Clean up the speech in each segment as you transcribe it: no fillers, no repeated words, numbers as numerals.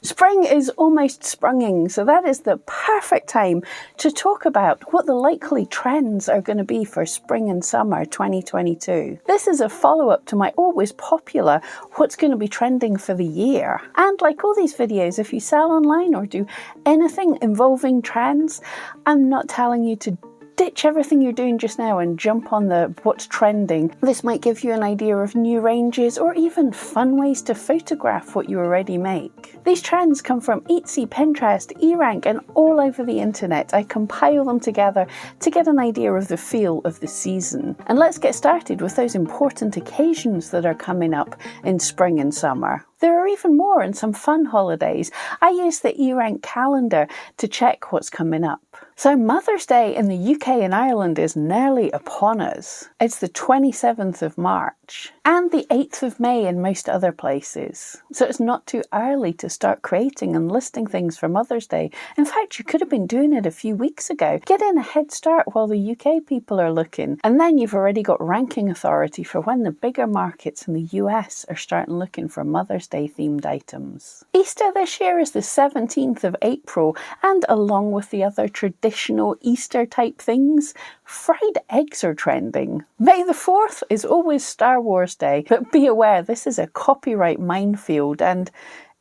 Spring is almost sprunging, so that is the perfect time to talk about what the likely trends are going to be for spring and summer 2022. This is a follow-up to my always popular what's going to be trending for the year. And like all these videos, if you sell online or do anything involving trends, I'm not telling you to ditch everything you're doing just now and jump on the what's trending. This might give you an idea of new ranges or even fun ways to photograph what you already make. These trends come from Etsy, Pinterest, eRank and all over the internet. I compile them together to get an idea of the feel of the season. And let's get started with those important occasions that are coming up in spring and summer. There are even more and some fun holidays. I use the eRank calendar to check what's coming up. So Mother's Day in the UK and Ireland is nearly upon us. It's the 27th of March and the 8th of May in most other places. So it's not too early to start creating and listing things for Mother's Day. In fact, you could have been doing it a few weeks ago. Get in a head start while the UK people are looking. And then you've already got ranking authority for when the bigger markets in the US are starting looking for Mother's Day themed items. Easter this year is the 17th of April, and along with the other traditional Easter type things, fried eggs are trending. May the 4th is always Star Wars Day, but be aware this is a copyright minefield, and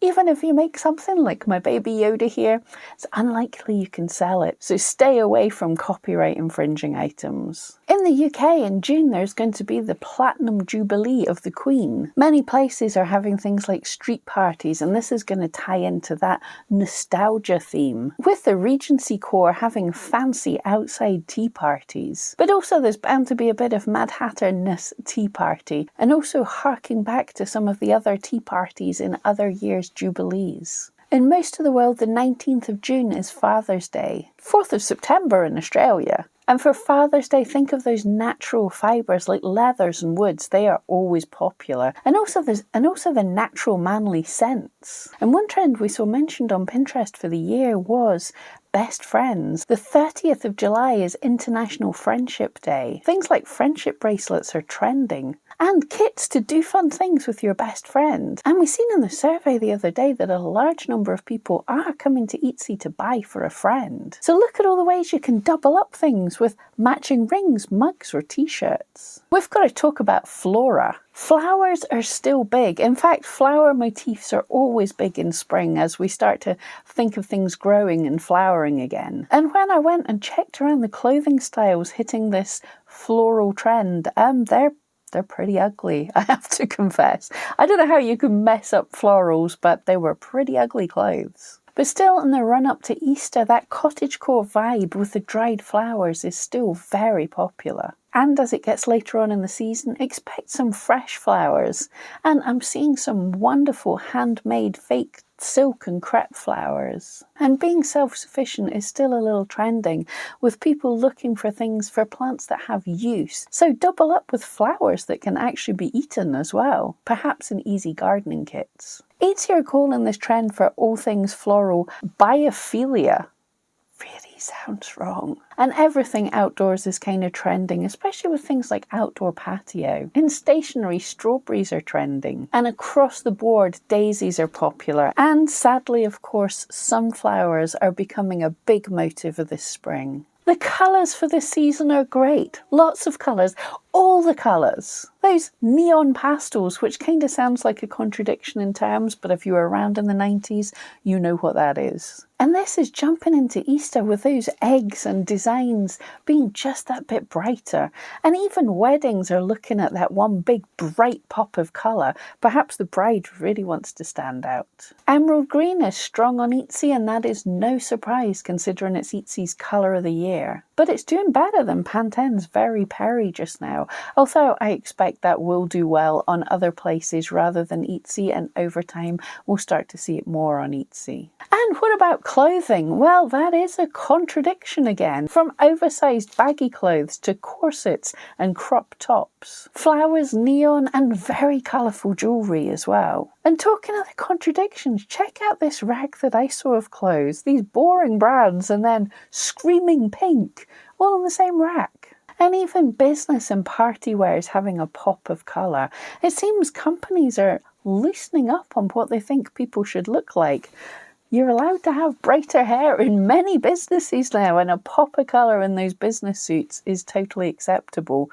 even if you make something like my baby Yoda here, it's unlikely you can sell it, so stay away from copyright infringing items. In the UK in June there's going to be the Platinum Jubilee of the Queen. Many places are having things like street parties, and this is going to tie into that nostalgia theme, with the Regency Corps having fancy outside tea parties. But also there's bound to be a bit of Mad Hatter-ness tea party, and also harking back to some of the other tea parties in other years' jubilees. In most of the world, the 19th of June is Father's Day, 4th of September in Australia. And for Father's Day, think of those natural fibres like leathers and woods. They are always popular. And also the natural manly scents. And one trend we saw mentioned on Pinterest for the year was best friends. The 30th of July is International Friendship Day. Things like friendship bracelets are trending. And kits to do fun things with your best friend. And we seen in the survey the other day that a large number of people are coming to Etsy to buy for a friend. So look at all the ways you can double up things with matching rings, mugs or t-shirts. We've got to talk about flora. Flowers are still big. In fact, flower motifs are always big in spring as we start to think of things growing and flowering again. And when I went and checked around the clothing styles hitting this floral trend, they're pretty ugly, I have to confess. I don't know how you can mess up florals, but they were pretty ugly clothes. But still, in the run-up to Easter, that cottagecore vibe with the dried flowers is still very popular. And as it gets later on in the season, expect some fresh flowers. And I'm seeing some wonderful handmade fake silk and crepe flowers. And being self-sufficient is still a little trending, with people looking for things for plants that have use. So double up with flowers that can actually be eaten as well, perhaps in easy gardening kits. Etsy are calling this trend for all things floral biophilia. Really sounds wrong. And everything outdoors is kind of trending, especially with things like outdoor patio. In stationery, strawberries are trending. And across the board, daisies are popular. And sadly, of course, sunflowers are becoming a big motive of this spring. The colours for this season are great. Lots of colours. All the colours. Those neon pastels, which kind of sounds like a contradiction in terms, but if you were around in the 90s, you know what that is. And this is jumping into Easter with those eggs and designs being just that bit brighter. And even weddings are looking at that one big bright pop of colour. Perhaps the bride really wants to stand out. Emerald green is strong on Etsy, and that is no surprise considering it's Etsy's colour of the year. But it's doing better than Pantene's Very Perry just now, although I expect that will do well on other places rather than Etsy, and over time we'll start to see it more on Etsy. And what about clothing? Well, that is a contradiction again. From oversized baggy clothes to corsets and crop tops. Flowers, neon and very colourful jewellery as well. And talking of the contradictions, check out this rack that I saw of clothes. These boring browns and then screaming pink, all in the same rack. And even business and party wear is having a pop of colour. It seems companies are loosening up on what they think people should look like. You're allowed to have brighter hair in many businesses now, and a pop of colour in those business suits is totally acceptable.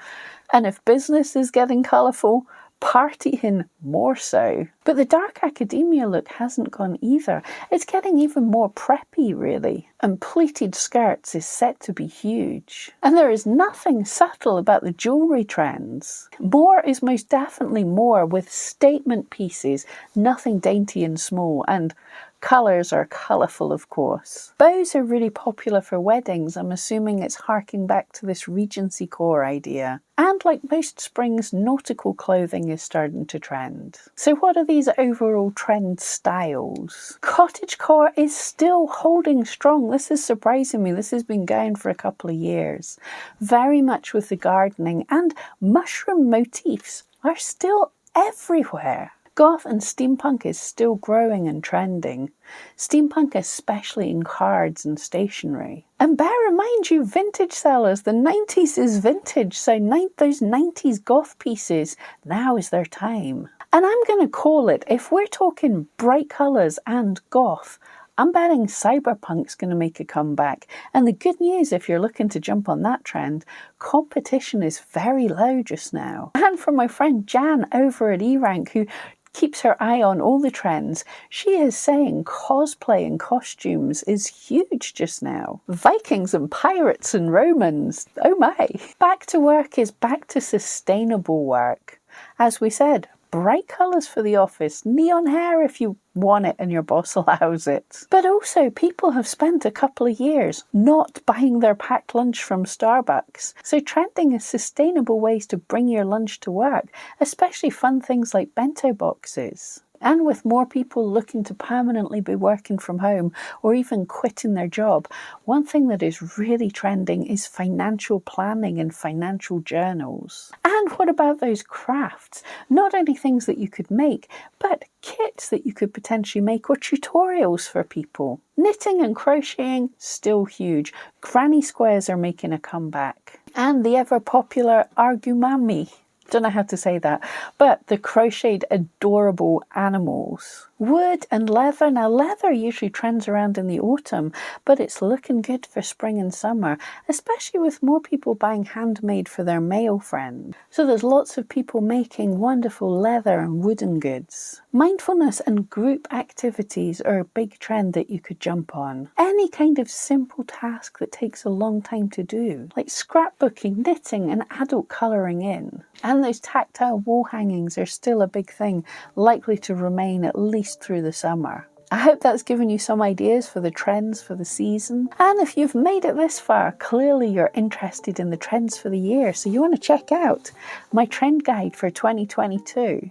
And if business is getting colourful, partying more so. But the dark academia look hasn't gone either. It's getting even more preppy, really. And pleated skirts is set to be huge. And there is nothing subtle about the jewellery trends. More is most definitely more, with statement pieces, nothing dainty and small, and colours are colourful, of course. Bows are really popular for weddings. I'm assuming it's harking back to this Regency core idea. And like most springs, nautical clothing is starting to trend. So what are these overall trend styles? Cottagecore is still holding strong. This is surprising me. This has been going for a couple of years. Very much with the gardening, and mushroom motifs are still everywhere. Goth and steampunk is still growing and trending. Steampunk especially in cards and stationery. And bear in mind, you vintage sellers, the 90s is vintage, so those 90s goth pieces, now is their time. And I'm going to call it, if we're talking bright colours and goth, I'm betting cyberpunk's going to make a comeback. And the good news, if you're looking to jump on that trend, competition is very low just now. And from my friend Jan over at eRank, who keeps her eye on all the trends, she is saying cosplay and costumes is huge just now. Vikings and pirates and Romans, oh my. Back to work is back to sustainable work. As we said, bright colours for the office, neon hair if you want it and your boss allows it. But also, people have spent a couple of years not buying their packed lunch from Starbucks. So trending is sustainable ways to bring your lunch to work, especially fun things like bento boxes. And with more people looking to permanently be working from home or even quitting their job, one thing that is really trending is financial planning and financial journals. And what about those crafts? Not only things that you could make, but kits that you could potentially make or tutorials for people. Knitting and crocheting, still huge. Granny squares are making a comeback. And the ever popular argumami. Don't know how to say that, but the crocheted adorable animals. Wood and leather. Now leather usually trends around in the autumn, but it's looking good for spring and summer, especially with more people buying handmade for their male friend. So there's lots of people making wonderful leather and wooden goods. Mindfulness and group activities are a big trend that you could jump on. Any kind of simple task that takes a long time to do, like scrapbooking, knitting and adult colouring in. And those tactile wall hangings are still a big thing, likely to remain at least through the summer. I hope that's given you some ideas for the trends for the season. And if you've made it this far, clearly you're interested in the trends for the year, so you want to check out my trend guide for 2022.